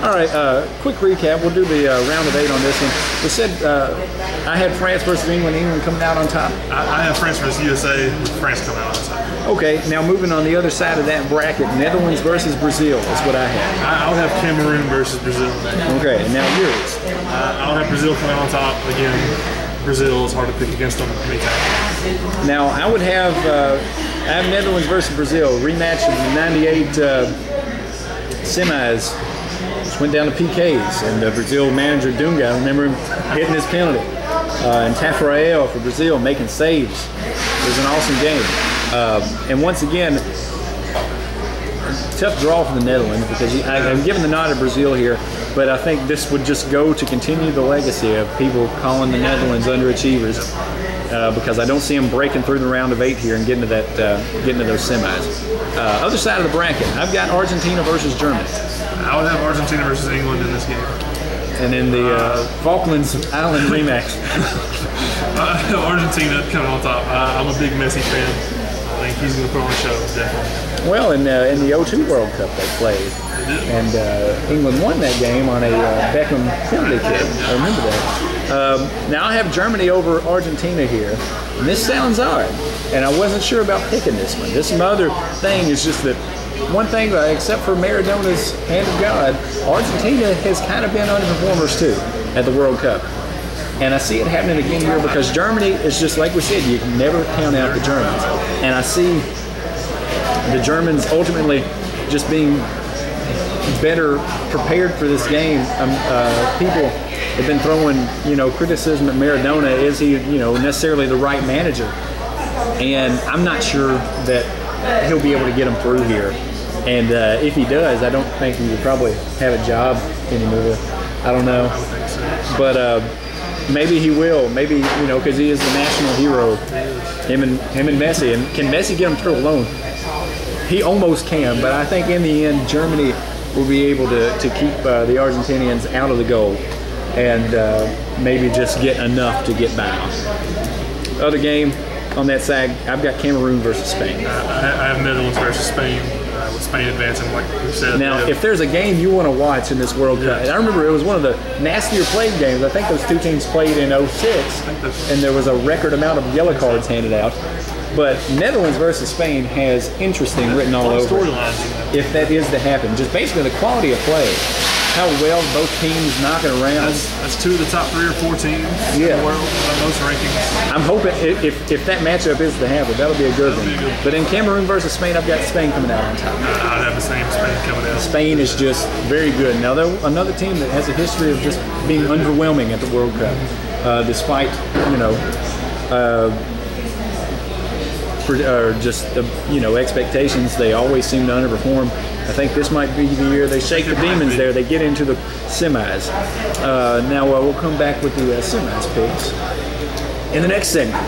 All right, quick recap. We'll do the round of 8 on this one. We said I had France versus England, England coming out on top. I have France versus USA, with France coming out on top. Okay, now moving on the other side of that bracket, Netherlands versus Brazil is what I have. I'll have Cameroon versus Brazil. Okay, now yours. I'll have Brazil coming out on top. Again, Brazil is hard to pick against them anytime. Now I would have Netherlands versus Brazil, rematch of the '98 semis. Just went down to PKs, and Brazil manager Dunga, I remember him hitting his penalty. And Tafarel for Brazil making saves. It was an awesome game. And once again, tough draw for the Netherlands because I'm giving the nod to Brazil here, but I think this would just go to continue the legacy of people calling the Netherlands underachievers because I don't see them breaking through the round of 8 here and getting to that, getting to those semis. Other side of the bracket, I've got Argentina versus Germany. I would have Argentina versus England in this game. And in the Falklands Island rematch. Argentina coming on top. I'm a big Messi fan. I think he's going to put on a show, definitely. Well, in the '02 World Cup they played, and England won that game on a Beckham penalty kick. I remember that. Now I have Germany over Argentina here, and this sounds odd, and I wasn't sure about picking this one. This other thing is just that one thing, except for Maradona's hand of God, Argentina has kind of been underperformers too at the World Cup. And I see it happening again here because Germany is just like we said, you can never count out the Germans. And I see the Germans ultimately just being better prepared for this game. People have been throwing, criticism at Maradona. Is he, necessarily the right manager? And I'm not sure that he'll be able to get them through here. And if he does, I don't think he would probably have a job anymore. I don't know. But maybe he will. Maybe, because he is the national hero. Him and Messi. And can Messi get him through alone? He almost can, but I think in the end, Germany will be able to keep the Argentinians out of the goal and maybe just get enough to get by. Other game on that side, I've got Cameroon versus Spain. I have Netherlands versus Spain. With Spain advancing, like you said. Now, if there's a game you want to watch in this World Cup, and I remember it was one of the nastier played games. I think those two teams played in '06, and there was a record amount of yellow cards handed out. But Netherlands versus Spain has interesting written all over it, if that is to happen. Just basically the quality of play, how well both teams knock it around. That's 2 of the top 3 or 4 teams in the world by most rankings. I'm hoping if that matchup is to happen, that'll be a good one. But in Cameroon versus Spain, I've got Spain coming out on top. I'd have the same Spain coming out. Spain is just very good. Now, they're another team that has a history of just being underwhelming at the World Cup, despite expectations. They always seem to underperform. I think this might be the year they shake the demons there. They get into the semis. Now we'll come back with the semis picks in the next segment.